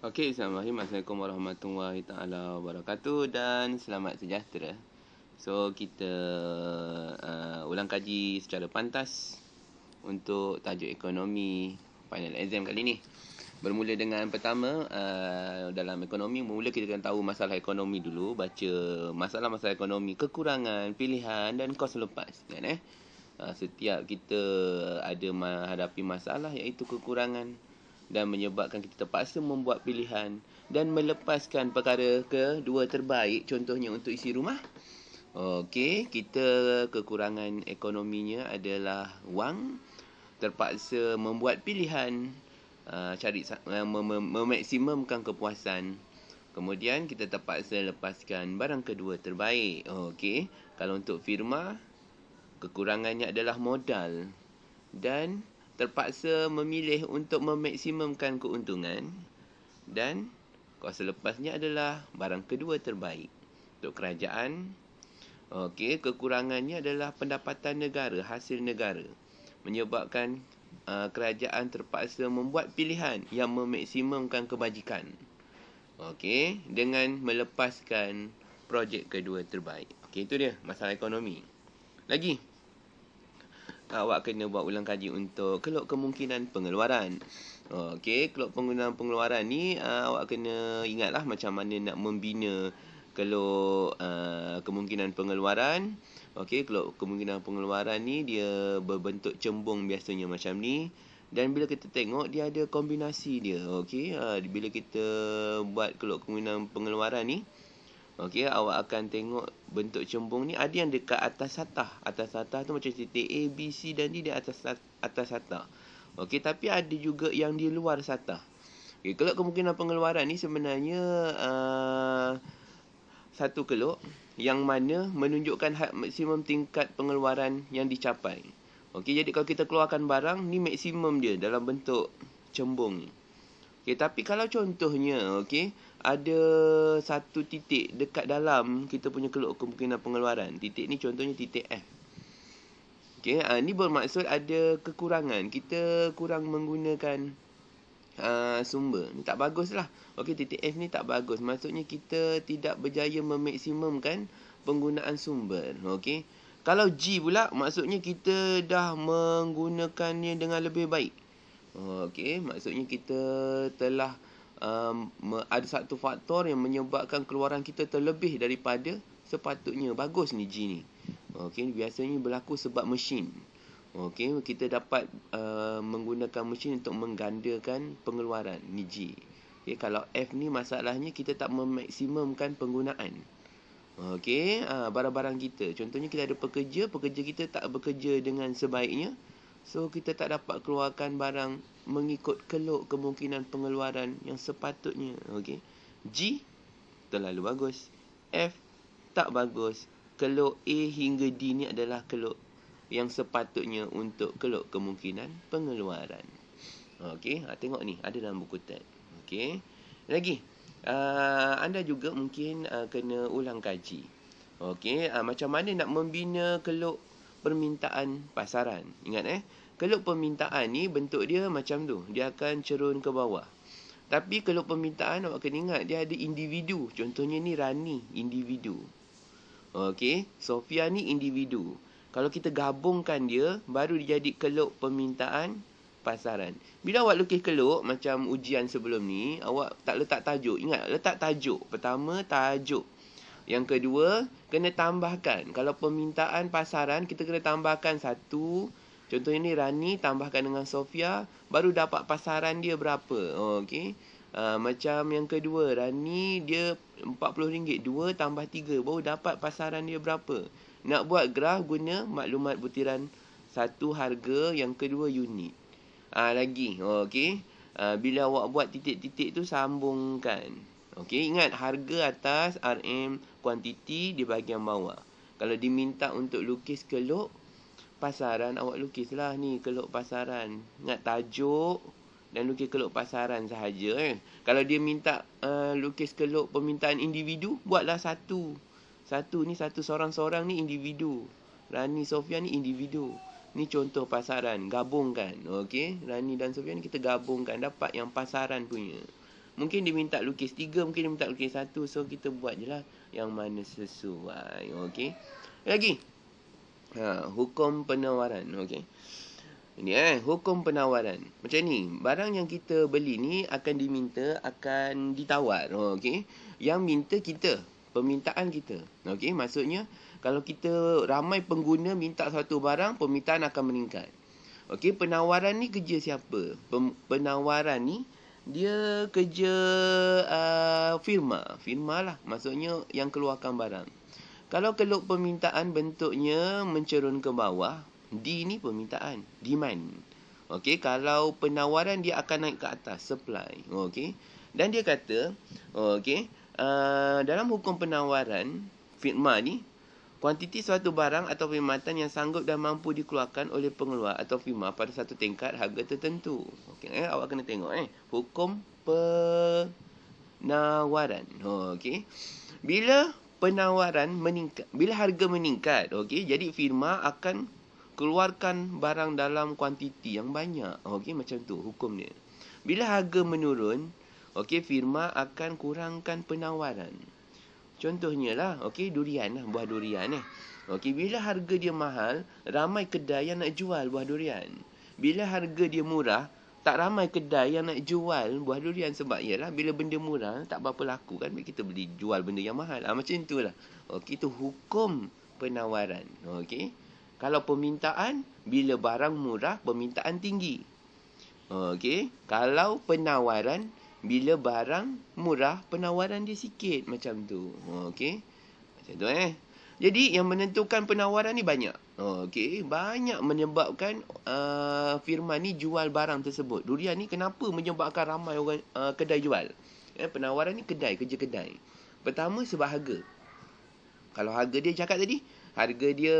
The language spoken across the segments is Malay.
Okey, Assalamualaikum warahmatullahi taala wabarakatuh dan selamat sejahtera. So, kita ulang kaji secara pantas untuk tajuk ekonomi final exam kali ni. Bermula dengan pertama, dalam ekonomi, mula kita akan tahu masalah ekonomi dulu. Baca masalah-masalah ekonomi, kekurangan, pilihan dan kos lepas. Kan, setiap kita ada menghadapi masalah iaitu kekurangan dan menyebabkan kita terpaksa membuat pilihan dan melepaskan perkara kedua terbaik, contohnya untuk isi rumah. Okey, kita kekurangan ekonominya adalah wang, terpaksa membuat pilihan, cari memaksimumkan kepuasan. Kemudian kita terpaksa lepaskan barang kedua terbaik. Okey, kalau untuk firma, kekurangannya adalah modal dan terpaksa memilih untuk memaksimumkan keuntungan, dan kuasa lepasnya adalah barang kedua terbaik. Untuk kerajaan, okey, kekurangannya adalah pendapatan negara, hasil negara, menyebabkan kerajaan terpaksa membuat pilihan yang memaksimumkan kebajikan. Okey, dengan melepaskan projek kedua terbaik. Okey, itu dia masalah ekonomi. Lagi, awak kena buat ulang kaji untuk keluk kemungkinan pengeluaran. Okey, keluk penggunaan pengeluaran ni awak kena ingatlah macam mana nak membina keluk kemungkinan pengeluaran. Okey, keluk kemungkinan pengeluaran ni dia berbentuk cembung biasanya macam ni. Dan bila kita tengok dia ada kombinasi dia. Okey, bila kita buat keluk kemungkinan pengeluaran ni, okey, awak akan tengok bentuk cembung ni ada yang dekat atas satah. Atas satah tu macam titik A, B, C dan D dia atas satah. Okey, tapi ada juga yang di luar satah. Okey, kalau kemungkinan pengeluaran ni sebenarnya satu keluk yang mana menunjukkan had maksimum tingkat pengeluaran yang dicapai. Okey, jadi kalau kita keluarkan barang ni maksimum dia dalam bentuk cembung ni. Okey, tapi kalau contohnya, okey, ada satu titik dekat dalam kita punya keluk kemungkinan pengeluaran. Titik ni contohnya titik F. Okey, ni bermaksud ada kekurangan. Kita kurang menggunakan sumber. Ni tak bagus lah. Okey, titik F ni tak bagus. Maksudnya kita tidak berjaya memaksimumkan penggunaan sumber. Okey. Kalau G pula, maksudnya kita dah menggunakannya dengan lebih baik. Okey, maksudnya kita telah ada satu faktor yang menyebabkan keluaran kita terlebih daripada sepatutnya. Bagus ni G ni. Okey, biasanya berlaku sebab mesin. Okey, kita dapat menggunakan mesin untuk menggandakan pengeluaran. Ni G. Okey, kalau F ni masalahnya kita tak memaksimumkan penggunaan. Okey, barang-barang kita. Contohnya kita ada pekerja kita tak bekerja dengan sebaiknya. So, kita tak dapat keluarkan barang mengikut keluk kemungkinan pengeluaran yang sepatutnya. Okey. G, terlalu bagus. F, tak bagus. Keluk A hingga D ni adalah keluk yang sepatutnya untuk keluk kemungkinan pengeluaran. Okey, tengok ni. Ada dalam buku tab. Okey. Lagi, anda juga mungkin kena ulang kaji. Okey, macam mana nak membina keluk permintaan pasaran. Ingat keluk permintaan ni bentuk dia macam tu. Dia akan cerun ke bawah. Tapi keluk permintaan awak kena ingat dia ada individu. Contohnya ni Rani, individu. Okey, Sofia ni individu. Kalau kita gabungkan dia, baru dia jadi keluk permintaan pasaran. Bila awak lukis keluk macam ujian sebelum ni, awak tak letak tajuk. Ingat, letak tajuk. Pertama, tajuk. Yang kedua, kena tambahkan. Kalau permintaan pasaran, kita kena tambahkan satu. Contohnya ni Rani, tambahkan dengan Sofia, baru dapat pasaran dia berapa. Okey. Macam yang kedua, Rani dia RM40. 2 tambah 3, baru dapat pasaran dia berapa. Nak buat graf guna maklumat butiran satu harga, yang kedua unit. Lagi. Okey. Bila awak buat titik-titik tu, sambungkan. Okey, ingat harga atas, RM, kuantiti di bahagian bawah. Kalau diminta untuk lukis keluk pasaran, awak lukislah ni keluk pasaran. Ingat tajuk dan lukis keluk pasaran sahaja. Kalau dia minta lukis keluk permintaan individu, buatlah satu. Satu ni satu seorang-seorang ni individu. Rani, Sofia ni individu. Ni contoh pasaran, gabungkan. Okey, Rani dan Sofia ni kita gabungkan, dapat yang pasaran punya. Mungkin dia minta lukis 3, mungkin dia minta lukis 1. So, kita buat je lah yang mana sesuai. Okey. Lagi. Hukum penawaran. Okey. Ini hukum penawaran. Macam ni, barang yang kita beli ni akan diminta, akan ditawar. Okey. Yang minta kita, permintaan kita. Okey, maksudnya kalau kita ramai pengguna minta satu barang, permintaan akan meningkat. Okey, penawaran ni kerja siapa? Penawaran ni dia kerja firma. Firma lah, maksudnya yang keluarkan barang. Kalau keluk permintaan bentuknya mencerun ke bawah, D ni permintaan, demand. Okey, kalau penawaran dia akan naik ke atas, supply. Okey. Dan dia kata, okey, dalam hukum penawaran firma ni, kuantiti suatu barang atau perkhidmatan yang sanggup dan mampu dikeluarkan oleh pengeluar atau firma pada satu tingkat harga tertentu. Okey, awak kena tengok hukum penawaran. Okey. Bila penawaran meningkat, bila harga meningkat, okey, jadi firma akan keluarkan barang dalam kuantiti yang banyak. Okey, macam tu hukum dia. Bila harga menurun, okey, firma akan kurangkan penawaran. Contohnya lah, okey, durian lah, buah durian Okey, bila harga dia mahal, ramai kedai yang nak jual buah durian. Bila harga dia murah, tak ramai kedai yang nak jual buah durian. Sebab ialah bila benda murah tak berapa laku kan, kita beli jual benda yang mahal. Macam itulah. Okey, itu hukum penawaran. Okey. Kalau permintaan, bila barang murah, permintaan tinggi. Okey. Kalau penawaran, bila barang murah, penawaran dia sikit. Macam tu. Okey. Macam tu Jadi, yang menentukan penawaran ni banyak. Okey. Banyak menyebabkan firma ni jual barang tersebut. Durian ni kenapa menyebabkan ramai orang kedai jual? Penawaran ni kedai, kerja kedai. Pertama, sebab harga. Kalau harga dia cakap tadi, harga dia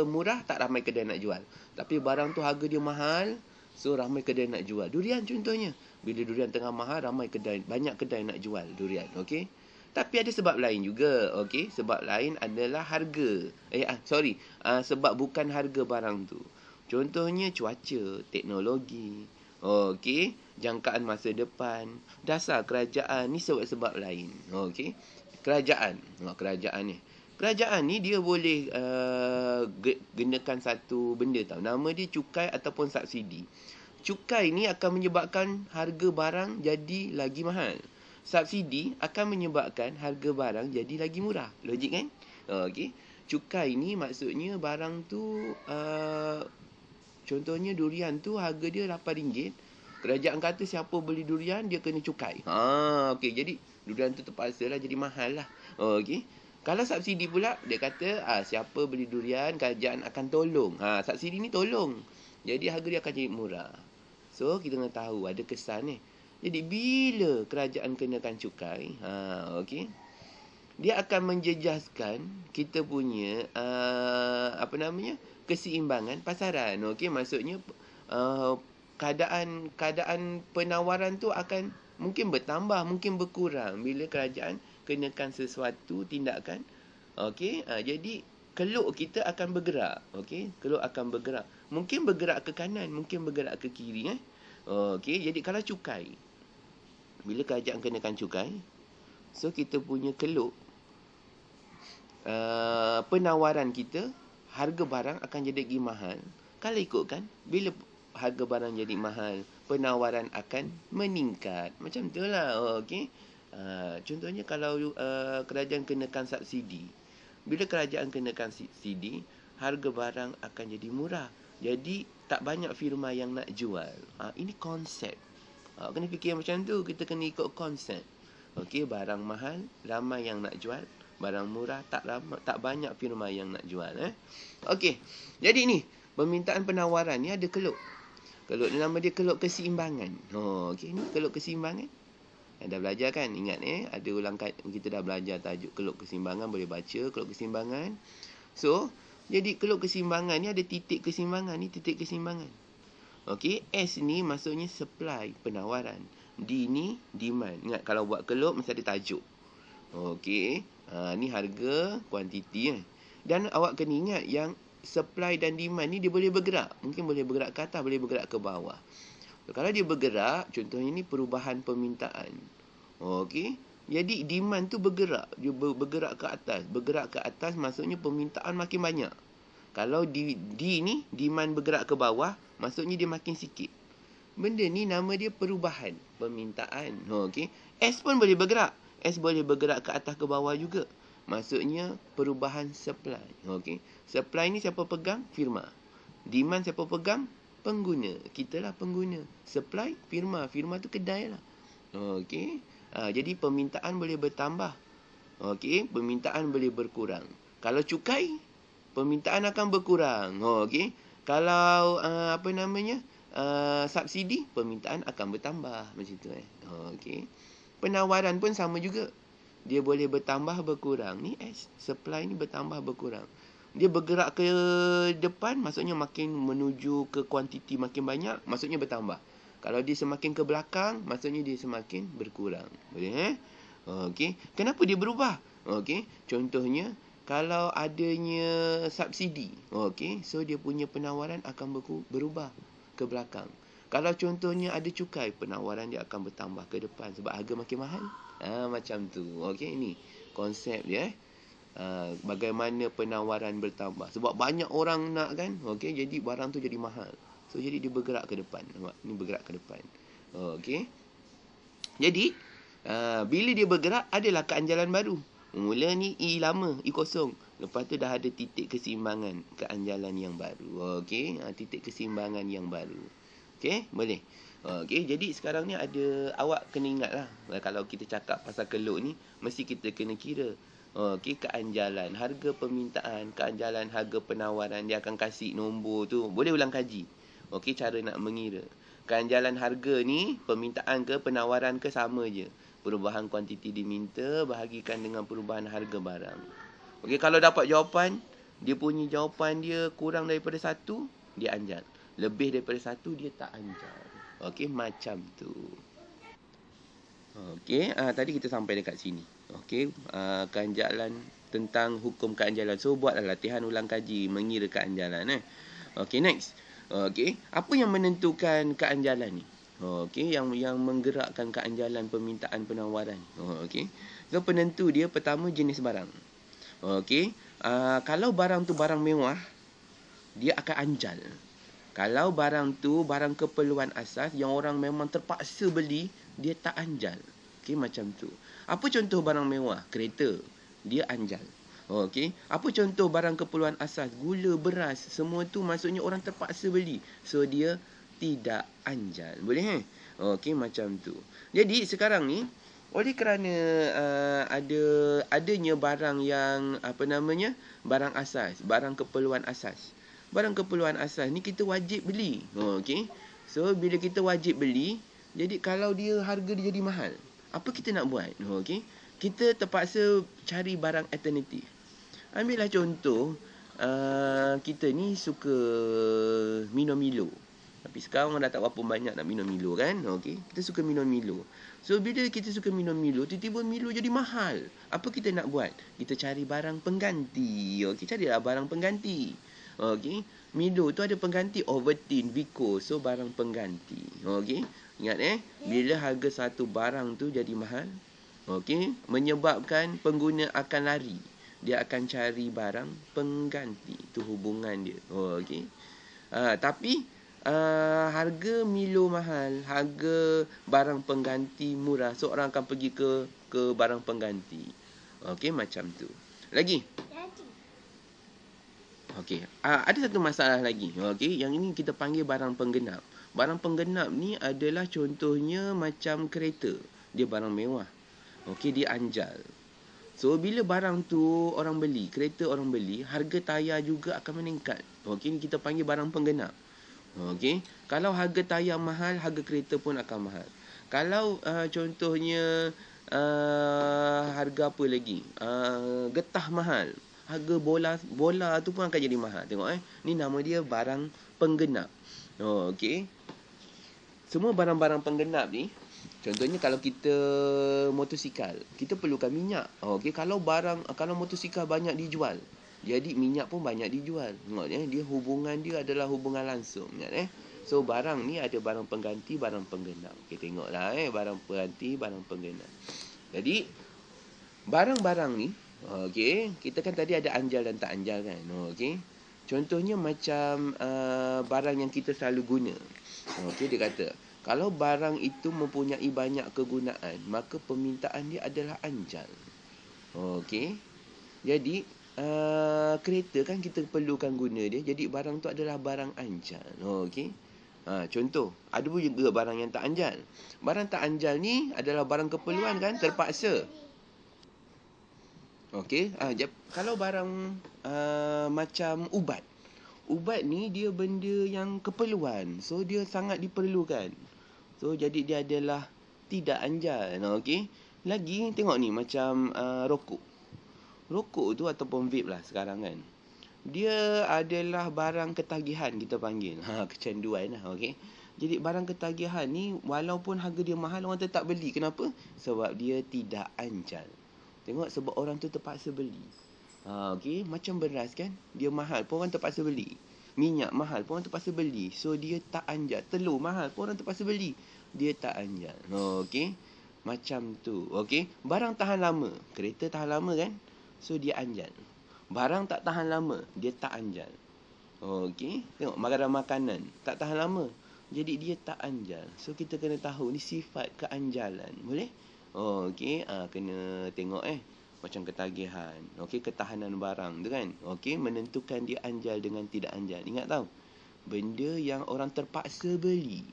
murah, tak ramai kedai nak jual. Tapi barang tu harga dia mahal, so ramai kedai nak jual. Durian contohnya. Bila durian tengah mahal, ramai kedai, banyak kedai nak jual durian. Okey. Tapi ada sebab lain juga. Okey. Sebab lain adalah harga. Sebab bukan harga barang tu. Contohnya cuaca, teknologi. Okey. Jangkaan masa depan. Dasar kerajaan. Ni sebab-sebab lain. Okey. Kerajaan ni. Kerajaan ni dia boleh gunakan satu benda tau. Nama dia cukai ataupun subsidi. Cukai ni akan menyebabkan harga barang jadi lagi mahal. Subsidi akan menyebabkan harga barang jadi lagi murah. Logik kan? Okey. Cukai ni maksudnya barang tu contohnya durian tu harga dia RM8. Kerajaan kata siapa beli durian dia kena cukai. Okey. Jadi durian tu terpaksa lah jadi mahal lah. Okey. Kalau subsidi pula, dia kata siapa beli durian, kerajaan akan tolong. Subsidi ni tolong. Jadi harga dia akan jadi murah. So, kita kena tahu ada kesan ni. Jadi, bila kerajaan kenakan cukai, okey, dia akan menjejaskan kita punya, keseimbangan pasaran. Okey, maksudnya, keadaan penawaran tu akan mungkin bertambah, mungkin berkurang bila kerajaan kenakan sesuatu tindakan. Okey, jadi keluk kita akan bergerak. Okey, keluk akan bergerak. Mungkin bergerak ke kanan, mungkin bergerak ke kiri Okey, jadi kalau cukai, bila kerajaan kenakan cukai, so kita punya keluk penawaran kita, harga barang akan jadi lagi mahal. Kalau ikutkan, bila harga barang jadi mahal, penawaran akan meningkat. Macam itulah. Okey. Contohnya kalau kerajaan kenakan subsidi. Bila kerajaan kenakan subsidi, harga barang akan jadi murah. Jadi tak banyak firma yang nak jual. Ini konsep. Kena fikir macam tu. Kita kena ikut konsep. Okey, barang mahal, ramai yang nak jual. Barang murah, tak banyak firma yang nak jual. Okey. Jadi ni, permintaan penawaran ni ada keluk. Keluk ni nama dia keluk keseimbangan. Okey, ni keluk keseimbangan. Dah belajar kan? Ingat ada ulang kita dah belajar tajuk keluk keseimbangan, boleh baca keluk keseimbangan. So, jadi keluk keseimbangan ni ada titik keseimbangan, ni titik keseimbangan. Okey, S ni maksudnya supply, penawaran. D ni demand. Ingat kalau buat keluk mesti ada tajuk. Okey, ni harga, kuantiti Dan awak kena ingat yang supply dan demand ni dia boleh bergerak. Mungkin boleh bergerak ke atas, boleh bergerak ke bawah. Kalau dia bergerak, contohnya ni perubahan permintaan. Okey. Jadi demand tu bergerak, dia bergerak ke atas. Bergerak ke atas maksudnya permintaan makin banyak. Kalau D ni demand bergerak ke bawah, maksudnya dia makin sikit. Benda ni nama dia perubahan permintaan. Okey. S pun boleh bergerak. S boleh bergerak ke atas ke bawah juga. Maksudnya perubahan supply. Okey. Supply ni siapa pegang? Firma. Demand siapa pegang? Pengguna. Kita lah pengguna. Supply firma. Firma tu kedai lah. Okey. Jadi permintaan boleh bertambah. Okey, permintaan boleh berkurang. Kalau cukai, permintaan akan berkurang. Okey. Kalau subsidi, permintaan akan bertambah macam tu Okey. Penawaran pun sama juga. Dia boleh bertambah berkurang. Ni supply ni bertambah berkurang. Dia bergerak ke depan, maksudnya makin menuju ke kuantiti makin banyak, maksudnya bertambah. Kalau dia semakin ke belakang, maksudnya dia semakin berkurang. Boleh Okey. Kenapa dia berubah? Okey. Contohnya, kalau adanya subsidi, okey, so dia punya penawaran akan berubah ke belakang. Kalau contohnya ada cukai, penawaran dia akan bertambah ke depan sebab harga makin mahal. Macam tu. Okey, ini konsep dia. Bagaimana penawaran bertambah. Sebab banyak orang nak kan. Okey, jadi barang tu jadi mahal. So, jadi dia bergerak ke depan. Nampak? Ni bergerak ke depan. Okey. Jadi, bila dia bergerak, adalah keanjalan baru. Mula ni E lama, E kosong. Lepas tu dah ada titik keseimbangan, keanjalan yang baru. Okey, titik keseimbangan yang baru. Okey, boleh. Okey, jadi sekarang ni awak kena ingat lah. Kalau kita cakap pasal keluk ni, mesti kita kena kira. Okey, keanjalan, harga permintaan, keanjalan harga penawaran. Dia akan kasih nombor tu. Boleh ulang kaji. Okey, cara nak mengira. Keanjalan harga ni, permintaan ke penawaran ke sama je. Perubahan kuantiti diminta bahagikan dengan perubahan harga barang. Okey, kalau dapat jawapan, dia punya jawapan dia kurang daripada 1, dia anjal. Lebih daripada 1, dia tak anjal. Okey, macam tu. Okey, tadi kita sampai dekat sini. Okey, keanjalan tentang hukum keanjalan. So, buatlah latihan ulang kaji mengira keanjalan. Okey, next. Okey, apa yang menentukan keanjalan ni? Okey, yang menggerakkan keanjalan permintaan penawaran. Okey. So, penentu dia pertama jenis barang. Okey, kalau barang tu barang mewah, dia akan anjal. Kalau barang tu barang keperluan asas yang orang memang terpaksa beli, dia tak anjal. Okey, macam tu. Apa contoh barang mewah? Kereta. Dia anjal. Okey. Apa contoh barang keperluan asas? Gula, beras, semua tu maksudnya orang terpaksa beli. So, dia tidak anjal. Boleh Okey, macam tu. Jadi, sekarang ni, oleh kerana adanya barang yang, barang asas, barang keperluan asas. Barang keperluan asas ni kita wajib beli. Okey. So, bila kita wajib beli, jadi kalau dia harga dia jadi mahal, apa kita nak buat? Okey. Kita terpaksa cari barang alternatif. Ambillah contoh, kita ni suka minum Milo. Tapi sekarang dah tak berapa banyak nak minum Milo kan? Okey, kita suka minum Milo. So, bila kita suka minum Milo, tiba-tiba Milo jadi mahal. Apa kita nak buat? Kita cari barang pengganti. Okey, carilah barang pengganti. Okey, Milo tu ada pengganti Ovaltine, Vicco. So, barang pengganti. Okey, ingat bila harga satu barang tu jadi mahal, okey, menyebabkan pengguna akan lari. Dia akan cari barang pengganti. Itu hubungan dia. Okey. Tapi harga Milo mahal, harga barang pengganti murah. So, orang akan pergi ke barang pengganti. Okey, macam tu. Lagi? Okey. Ada satu masalah lagi. Okey, yang ini kita panggil barang penggenap. Barang penggenap ni adalah contohnya macam kereta. Dia barang mewah. Okey, dia anjal. So, bila barang tu orang beli, kereta orang beli, harga tayar juga akan meningkat. Okey, ni kita panggil barang penggenap. Okey, kalau harga tayar mahal, harga kereta pun akan mahal. Kalau contohnya harga apa lagi? Getah mahal. Harga bola tu pun akan jadi mahal. Tengok ni nama dia barang penggenap. Okey. Semua barang-barang penggenap ni, contohnya kalau kita motosikal, kita perlukan minyak. Okey, kalau motosikal banyak dijual, jadi minyak pun banyak dijual. Tengok dia hubungan dia adalah hubungan langsung. Ingat So barang ni ada barang pengganti, barang penggenap. Okey, tengoklah barang pengganti, barang penggenap. Jadi barang-barang ni, okey, kita kan tadi ada anjal dan tak anjal kan. Okey. Contohnya macam barang yang kita selalu guna. Okey, dia kata, kalau barang itu mempunyai banyak kegunaan, maka permintaan dia adalah anjal. Okey. Jadi kereta kan kita perlukan guna dia. Jadi barang tu adalah barang anjal. Okey. Contoh, ada pun juga barang yang tak anjal. Barang tak anjal ni adalah barang keperluan kan, terpaksa. Okey, kalau barang macam ubat. Ubat ni dia benda yang keperluan. So dia sangat diperlukan. So jadi dia adalah tidak anjal. Okey. Lagi tengok ni macam rokok. Rokok tu ataupun vape lah sekarang kan. Dia adalah barang ketagihan kita panggil. Kecanduan lah. Okey. Jadi barang ketagihan ni walaupun harga dia mahal, orang tetap beli. Kenapa? Sebab dia tidak anjal. Tengok, sebab orang tu terpaksa beli. Okey, macam beras kan, dia mahal pun orang terpaksa beli. Minyak mahal pun orang terpaksa beli. So dia tak anjal. Telur mahal pun orang terpaksa beli. Dia tak anjal. Okey. Macam tu. Okey. Barang tahan lama. Kereta tahan lama kan? So dia anjal. Barang tak tahan lama, dia tak anjal. Okey. Tengok makanan tak tahan lama. Jadi dia tak anjal. So kita kena tahu ni sifat keanjalan. Boleh? Okey, kena tengok macam ketagihan. Okey, ketahanan barang tu kan. Okey, menentukan dia anjal dengan tidak anjal. Ingat tahu, benda yang orang terpaksa beli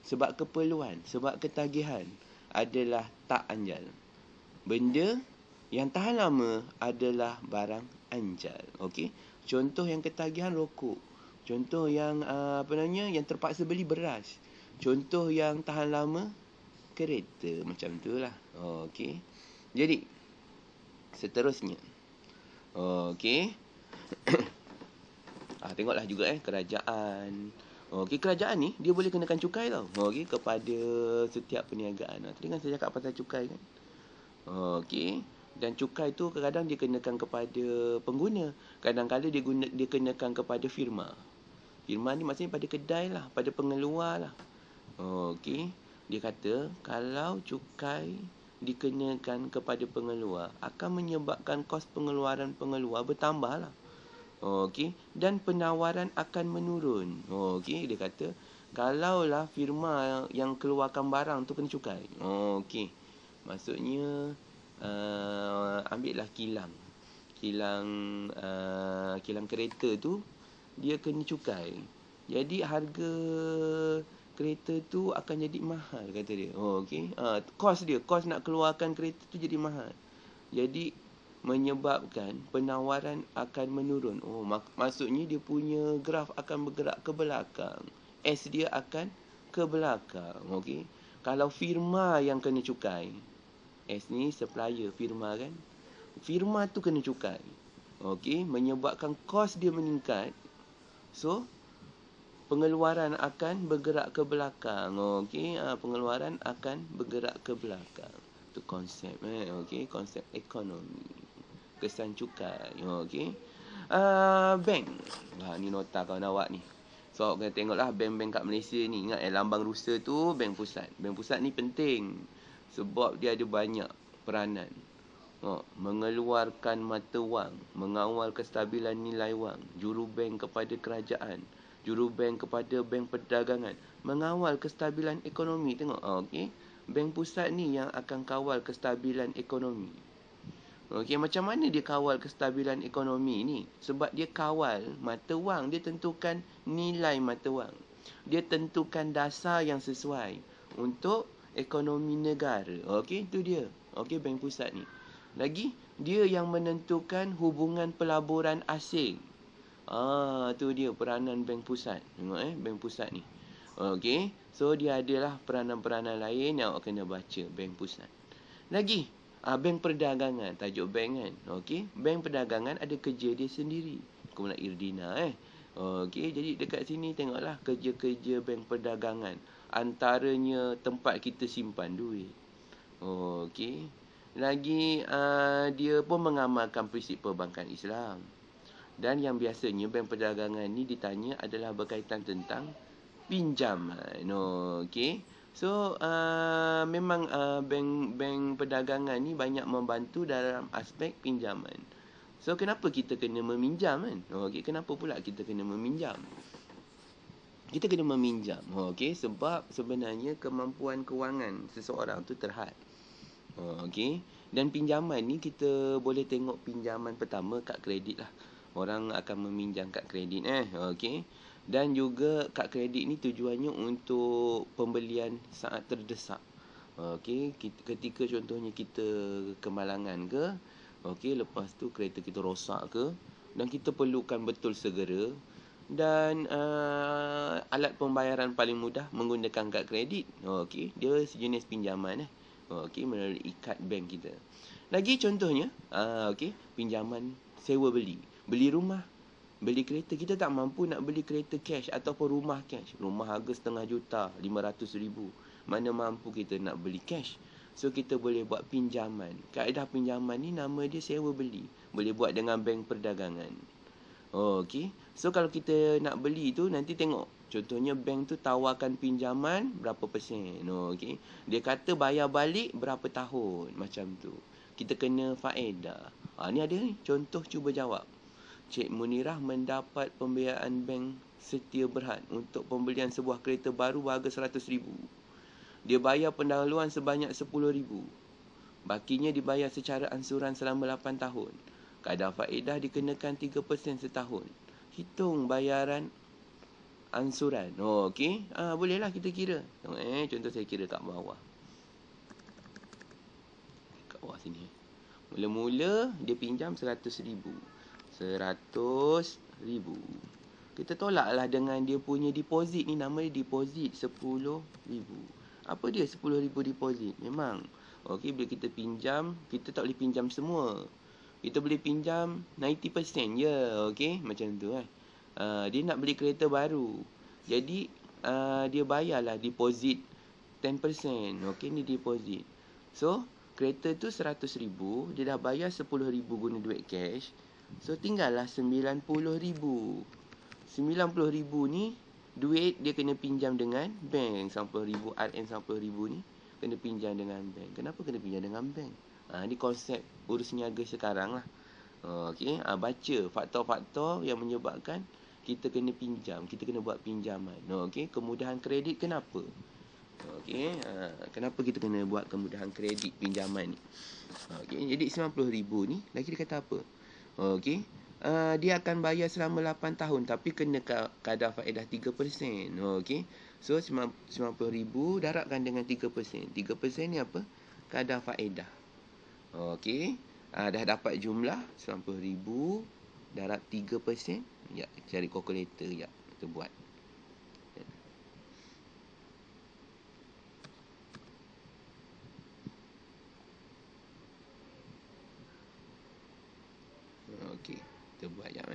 sebab keperluan, sebab ketagihan adalah tak anjal. Benda yang tahan lama adalah barang anjal. Okey. Contoh yang ketagihan, rokok. Contoh yang yang terpaksa beli, beras. Contoh yang tahan lama, kereta. Macam tu lah. Okey. Jadi seterusnya. Okey. Tengoklah juga kerajaan. Okey, kerajaan ni dia boleh kenakan cukai tau. Okey, kepada setiap perniagaan. Tadi kan saya cakap pasal cukai kan. Okey. Dan cukai tu kadang-kadang dia kenakan kepada pengguna. Kadang-kadang dia kenakan kepada firma. Firma ni maksudnya pada kedai lah, pada pengeluar lah. Okey. Dia kata kalau cukai dikenakan kepada pengeluar akan menyebabkan kos pengeluaran pengeluar bertambah lah. Okey. Dan penawaran akan menurun. Okey. Dia kata kalaulah firma yang keluarkan barang tu kena cukai. Okey. Maksudnya ambillah kilang kereta tu, dia kena cukai. Jadi harga kereta tu akan jadi mahal, kata dia. Okey. Kos nak keluarkan kereta tu jadi mahal. Jadi menyebabkan penawaran akan menurun. Maksudnya dia punya graf akan bergerak ke belakang. S dia akan ke belakang. Okey. Kalau firma yang kena cukai, S ni supplier, firma kan. Firma tu kena cukai. Okey, menyebabkan kos dia meningkat. So, pengeluaran akan bergerak ke belakang. Okey, pengeluaran akan bergerak ke belakang. Tu konsep okey, konsep ekonomi. Kesan cukai. Okey. Bank. Ni nota kawan awak ni. So, kena tengoklah bank-bank kat Malaysia ni. Ingat lambang rusa tu bank pusat. Bank pusat ni penting. Sebab dia ada banyak peranan. Mengeluarkan mata wang, mengawal kestabilan nilai wang, jurubank kepada kerajaan, jurubank kepada bank perdagangan, mengawal kestabilan ekonomi. Tengok, okey. Bank pusat ni yang akan kawal kestabilan ekonomi. Okey, macam mana dia kawal kestabilan ekonomi ni? Sebab dia kawal mata wang, dia tentukan nilai mata wang. Dia tentukan dasar yang sesuai untuk ekonomi negara. Okey, itu dia. Okey, bank pusat ni. Lagi, dia yang menentukan hubungan pelaburan asing. Tu dia peranan bank pusat. Tengok bank pusat ni. Okey, so dia adalah peranan-peranan lain yang awak kena baca bank pusat. Lagi, bank perdagangan, tajuk bank kan. Okey, bank perdagangan ada kerja dia sendiri. Kumpulan Irdina Okey, jadi dekat sini tengoklah kerja-kerja bank perdagangan. Antaranya tempat kita simpan duit. Okey. Lagi dia pun mengamalkan prinsip perbankan Islam. Dan yang biasanya bank perdagangan ni ditanya adalah berkaitan tentang pinjaman. Okey. So memang bank perdagangan ni banyak membantu dalam aspek pinjaman. So kenapa kita kena meminjam kan? Okey, kenapa pula kita kena meminjam? Kita kena meminjam. Okey, sebab sebenarnya kemampuan kewangan seseorang tu terhad. Okey. Dan pinjaman ni kita boleh tengok pinjaman pertama kad kredit lah. Orang akan meminjam kad kredit Okey. Dan juga kad kredit ni tujuannya untuk pembelian saat terdesak. Okey, ketika contohnya kita kemalangan ke, okey, lepas tu kereta kita rosak ke, dan kita perlukan betul segera, dan alat pembayaran paling mudah menggunakan kad kredit. Okey, dia sejenis pinjaman Okey, melalui kad bank kita. Lagi contohnya, okey, pinjaman sewa beli. Beli rumah, beli kereta. Kita tak mampu nak beli kereta cash ataupun rumah cash. Rumah harga RM500,000, RM500,000. Mana mampu kita nak beli cash. So, kita boleh buat pinjaman. Kaedah pinjaman ni nama dia sewa beli. Boleh buat dengan bank perdagangan. Okey. So, kalau kita nak beli tu, nanti tengok. Contohnya bank tu tawarkan pinjaman berapa persen. Okey. Dia kata bayar balik berapa tahun. Macam tu. Kita kena faedah. Ni ada ni. Contoh cuba jawab. Cik Munirah mendapat pembiayaan bank Setia Berhad untuk pembelian sebuah kereta baru berharga RM100,000. Dia bayar pendahuluan sebanyak RM10,000. Bakinya dibayar secara ansuran selama 8 tahun. Kadar faedah dikenakan 3% setahun. Hitung bayaran ansuran. Okey. Bolehlah kita kira. Contoh saya kira kat bawah. Kat bawah sini. Mula-mula dia pinjam RM100,000. RM100,000. Kita tolaklah dengan dia punya deposit ni. Nama dia deposit RM10,000. Apa dia RM10,000 deposit? Memang. Okey, bila kita pinjam, kita tak boleh pinjam semua. Kita boleh pinjam 90% je. Okey, macam tu dia nak beli kereta baru. Jadi, dia bayarlah deposit 10%. Okey, ni deposit. So, kereta tu RM100,000. Dia dah bayar RM10,000 guna duit cash. So, tinggallah RM90,000. RM90,000 ni, duit dia kena pinjam dengan bank. RM90,000, RM90,000 ni kena pinjam dengan bank. Kenapa kena pinjam dengan bank? Ni konsep urus niaga sekarang lah. Okey, baca faktor-faktor yang menyebabkan kita kena pinjam. Kita kena buat pinjaman. Okey, kemudahan kredit kenapa? Okey, kenapa kita kena buat kemudahan kredit pinjaman ni? Okey, jadi RM90,000 ni, lagi dia kata apa? Okey, dia akan bayar selama 8 tahun tapi kena kadar faedah 3%. Okey, so RM90,000 darabkan dengan 3%. 3% ni apa? Kadar faedah. Okey, dah dapat jumlah RM90,000 darab 3%. Ya, cari kalkulator. Ya, kita buat. Okey, kita buat jap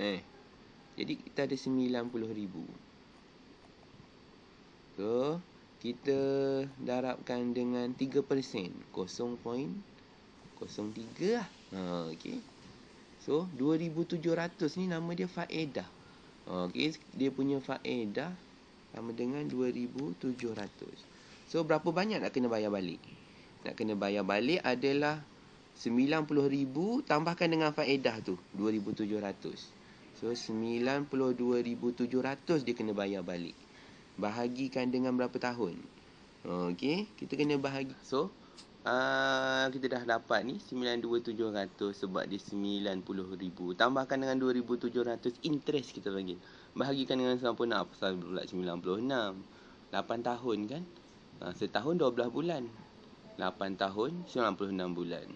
Jadi kita ada RM90,000. So, kita darabkan dengan 3%, 0.03 lah. Okey. So, 2,700 ni nama dia faedah. Okey, dia punya faedah sama dengan 2,700. So, berapa banyak nak kena bayar balik? Nak kena bayar balik adalah RM90,000 tambahkan dengan faedah tu, 2,700. So, RM92,700 dia kena bayar balik. Bahagikan dengan berapa tahun? Okey, kita kena bahagi. So, kita dah dapat ni RM92,700 sebab dia RM90,000. Tambahkan dengan 2,700 interest kita panggil. Bahagikan dengan 96. Pasal pula 96. 8 tahun kan? Setahun 12 bulan. 8 tahun 96 bulan.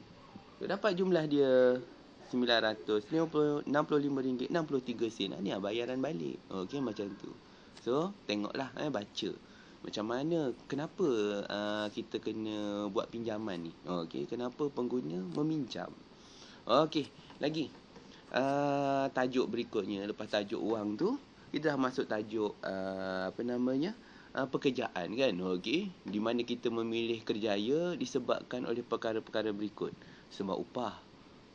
So, dapat jumlah dia RM965.63. Ni bayaran balik. Okey, macam tu. So, tengoklah baca. Macam mana, kenapa kita kena buat pinjaman ni? Okey, kenapa pengguna meminjam? Okey, lagi. Tajuk berikutnya, lepas tajuk wang tu, kita dah masuk tajuk pekerjaan kan. Okey, di mana kita memilih kerjaya disebabkan oleh perkara-perkara berikut. Sebab upah,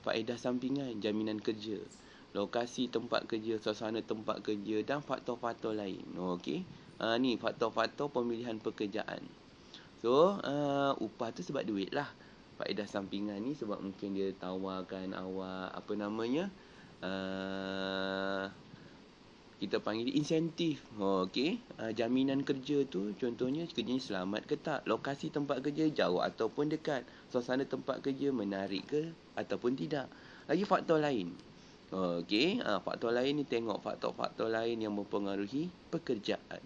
faedah sampingan, jaminan kerja, lokasi tempat kerja, suasana tempat kerja dan faktor-faktor lain. Okey. Ni faktor-faktor pemilihan pekerjaan. So, upah tu sebab duit lah. Faedah sampingan ni sebab mungkin dia tawarkan awak, apa namanya, kita panggil insentif. Okey. Jaminan kerja tu contohnya kerjanya selamat ke tak, lokasi tempat kerja jauh ataupun dekat, suasana tempat kerja menarik ke ataupun tidak. Lagi faktor lain. Okey, faktor lain ni tengok faktor-faktor lain yang mempengaruhi pekerjaan.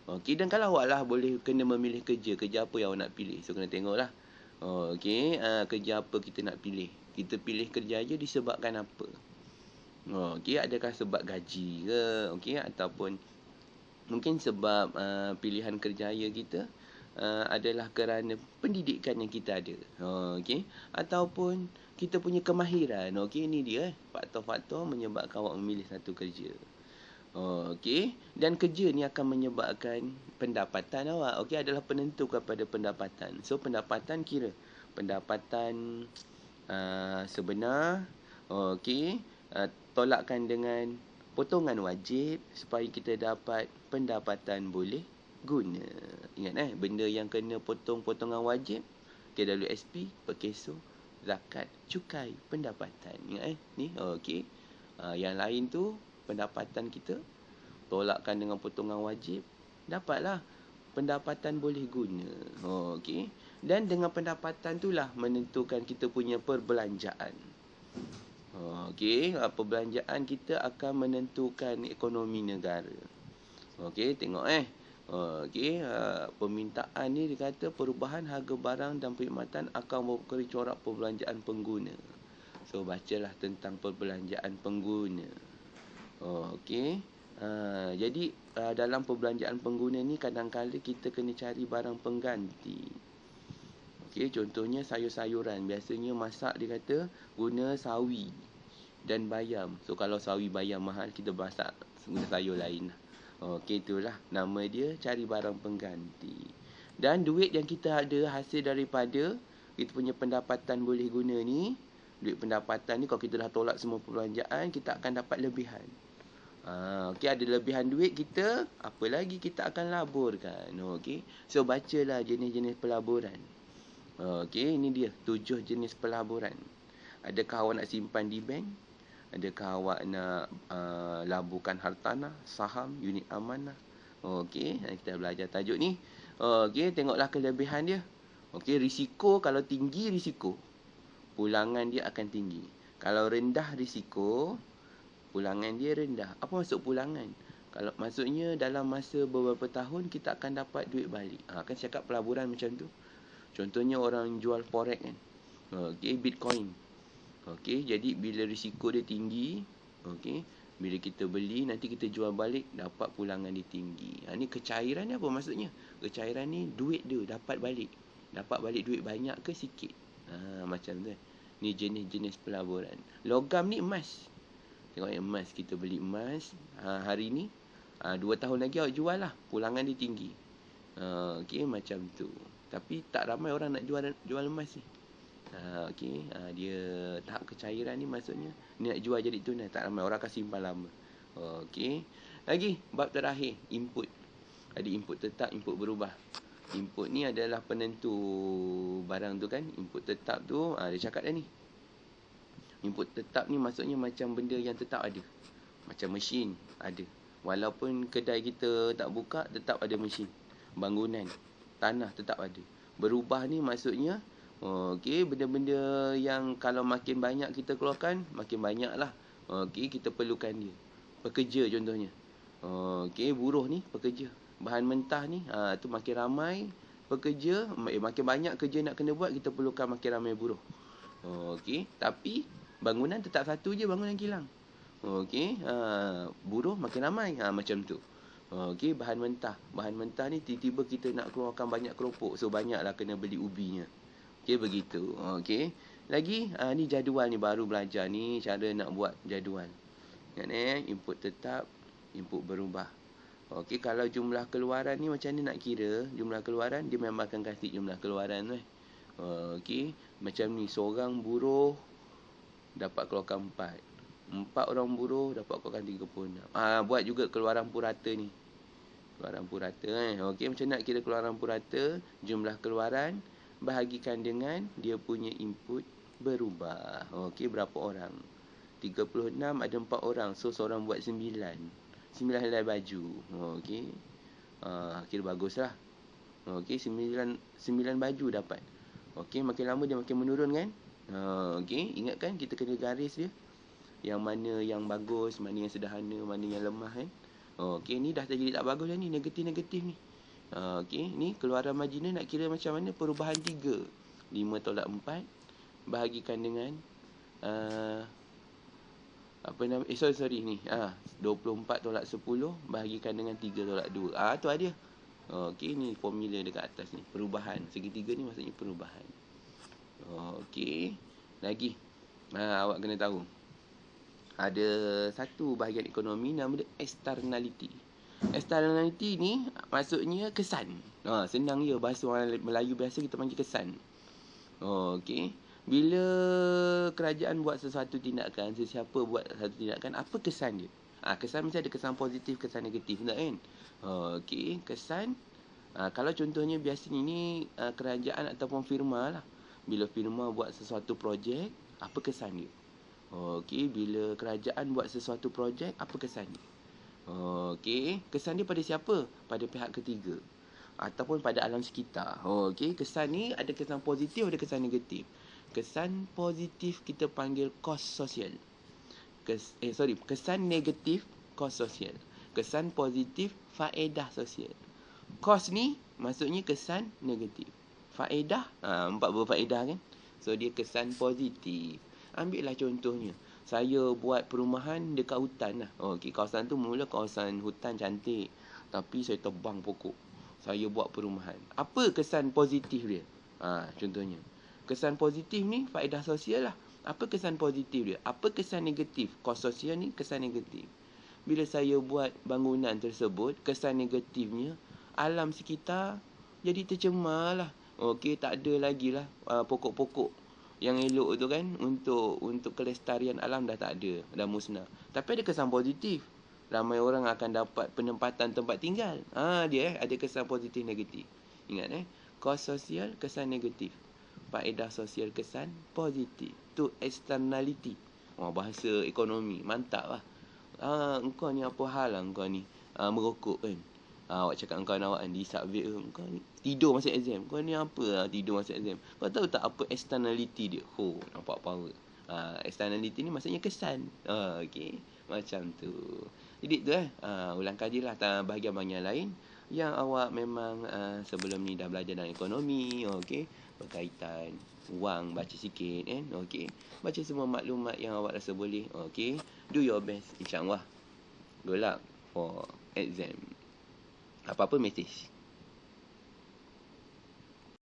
Okey, dan kalau awak lah boleh kena memilih kerja apa yang awak nak pilih. So kena tengoklah. Okey, kerja apa kita nak pilih. Kita pilih kerja aja disebabkan apa? Okey, adakah sebab gaji ke? Okey, ataupun mungkin sebab pilihan kerjaya kita adalah kerana pendidikan yang kita ada. Okey, ataupun kita punya kemahiran. Okey, ini dia faktor-faktor menyebabkan awak memilih satu kerja. Okey, dan kerja ni akan menyebabkan pendapatan awak. Okey, adalah penentu kepada pendapatan. So pendapatan kira pendapatan sebenar. Okey, tolakkan dengan potongan wajib supaya kita dapat pendapatan boleh guna. Ingat benda yang kena potong potongan wajib, KWSP, perkeso, zakat, cukai, pendapatan. Ingat ni. Okey. Yang lain tu pendapatan kita tolakkan dengan potongan wajib, dapatlah pendapatan boleh guna. Okey. Dan dengan pendapatan itulah menentukan kita punya perbelanjaan. Okey, perbelanjaan kita akan menentukan ekonomi negara. Okey, tengok Okey, permintaan ni dia kata perubahan harga barang dan perkhidmatan akan mempengaruhi corak perbelanjaan pengguna. So bacalah tentang perbelanjaan pengguna. Okey. Jadi dalam perbelanjaan pengguna ni kadang-kadang kita kena cari barang pengganti. Okey, contohnya sayur-sayuran. Biasanya masak dia kata guna sawi dan bayam. So kalau sawi bayam mahal, kita masak guna sayur lain. Okey, itulah nama dia cari barang pengganti. Dan duit yang kita ada hasil daripada kita punya pendapatan boleh guna ni, duit pendapatan ni kalau kita dah tolak semua perbelanjaan, kita akan dapat lebihan. Okey, ada lebihan duit kita, apa lagi kita akan laburkan. Okey, so bacalah jenis-jenis pelaburan. Okey, ini dia 7 jenis pelaburan. Adakah awak nak simpan di bank? Adakah awak nak laburkan hartanah, saham, unit amanah? Okey, kita belajar tajuk ni. Okey, tengoklah kelebihan dia. Okey, risiko kalau tinggi risiko, pulangan dia akan tinggi. Kalau rendah risiko, pulangan dia rendah. Apa maksud pulangan? Kalau maksudnya dalam masa beberapa tahun kita akan dapat duit balik. Kan cakap pelaburan macam tu. Contohnya orang jual forex kan. Okey, Bitcoin. Okey, jadi bila risiko dia tinggi, okey, bila kita beli nanti kita jual balik dapat pulangan dia tinggi. Ni kecairan ni apa maksudnya? Kecairan ni duit dia dapat balik. Dapat balik duit banyak ke sikit. Macam tu. Ni jenis-jenis pelaburan. Logam ni emas. Tengok emas, kita beli emas hari ni 2 tahun lagi awak jual lah, pulangan dia tinggi. Okey, macam tu. Tapi tak ramai orang nak jual emas ni. Okey, dia tahap kecairan ni maksudnya ni nak jual jadi tunai, tak ramai orang akan simpan lama. Okey. Lagi bab terakhir, input. Ada input tetap, input berubah. Input ni adalah penentu barang tu kan. Input tetap tu dia cakap dah ni. Input tetap ni maksudnya macam benda yang tetap ada. Macam mesin ada. Walaupun kedai kita tak buka, tetap ada mesin. Bangunan, tanah tetap ada. Berubah ni maksudnya okey, benda-benda yang kalau makin banyak kita keluarkan, makin banyak lah. Okey, kita perlukan dia. Pekerja contohnya. Okey, buruh ni pekerja. Bahan mentah ni, tu makin ramai pekerja, makin banyak kerja nak kena buat, kita perlukan makin ramai buruh. Okey, tapi bangunan tetap satu je, bangunan kilang. Okey, buruh makin ramai, macam tu. Okey, bahan mentah. Bahan mentah ni tiba-tiba kita nak keluarkan banyak keropok, so banyaklah kena beli ubinya. Okey, begitu. Okey. Lagi ni jadual ni baru belajar ni cara nak buat jadual. Ingat input tetap, input berubah. Okey, kalau jumlah keluaran ni macam ni nak kira, jumlah keluaran dia memang akan kasi jumlah keluaran tu. Okey, macam ni seorang buruh dapat keluarkan 4 orang buruh dapat keluarkan 36. Buat juga keluaran purata ni. Keluaran purata Okey, macam nak kira keluaran purata? Jumlah keluaran bahagikan dengan dia punya input berubah. Okey, berapa orang? 36 ada 4 orang. So seorang buat 9. 9 helai baju. Okey. Kira baguslah. Okey, 9 baju dapat. Okey, makin lama dia makin menurun kan? Okey, ingat kan kita kena garis dia. Yang mana yang bagus, mana yang sederhana, mana yang lemah kan? Okey, ni dah jadi tak bagus dah ni, negatif-negatif ni. Okey, ni keluaran marginal nak kira macam mana? Perubahan 3. 5/4 bahagikan dengan sorry ni. 24/10 bahagikan dengan 3/2. Tu ada. Okey, ni formula dekat atas ni. Perubahan. Segitiga ni maksudnya perubahan. Okey. Lagi. Awak kena tahu. Ada satu bahagian ekonomi nama dia externality. Externality ni maksudnya kesan. Senang je, bahasa orang Melayu biasa kita panggil kesan. Okey. Bila kerajaan buat sesuatu tindakan, sesiapa buat satu tindakan, apa kesan dia? Kesan mesti ada kesan positif, kesan negatif, tak kan? Okey, kesan. Kalau contohnya biasanya ni kerajaan ataupun firma lah. Bila firma buat sesuatu projek, apa kesan dia? Okey, bila kerajaan buat sesuatu projek, apa kesan dia? Okey, kesan dia pada siapa? Pada pihak ketiga ataupun pada alam sekitar. Okey, kesan ni ada kesan positif, ada kesan negatif. Kesan positif kita panggil kos sosial. Kesan negatif kos sosial. Kesan positif faedah sosial. Kos ni maksudnya kesan negatif. Faedah, 4 berfaedah kan? So dia kesan positif. Ambillah contohnya. Saya buat perumahan dekat hutan lah. Okey, kawasan tu mula kawasan hutan cantik. Tapi saya tebang pokok. Saya buat perumahan. Apa kesan positif dia? Contohnya. Kesan positif ni faedah sosial lah. Apa kesan positif dia? Apa kesan negatif? Kos sosial ni kesan negatif. Bila saya buat bangunan tersebut, kesan negatifnya, alam sekitar jadi tercemar lah. Okey, tak ada lagi lah pokok-pokok yang elok tu kan, untuk kelestarian alam dah tak ada, dah musnah. Tapi ada kesan positif, ramai orang akan dapat penempatan tempat tinggal. Dia ada kesan positif negatif. Ingat kos sosial kesan negatif, faedah sosial kesan positif. Tu externality. Bahasa ekonomi mantap lah. Engkau ni apa hal lah engkau ni merokok kan? Awak cakap dengan kawan awak kan, di subway, kau ni tidur masa exam. Kau ni apa tidur masa exam? Kau tahu tak apa externality dia? Nampak power. Externality ni maksudnya kesan. Okey, macam tu. Jadi tu ulang kajilah bahagian-bahagian lain yang awak memang sebelum ni dah belajar dalam ekonomi. Okey, berkaitan wang, baca sikit kan. Okey, baca semua maklumat yang awak rasa boleh. Okey, do your best, insya-Allah. Good luck for exam. Apa-apa message.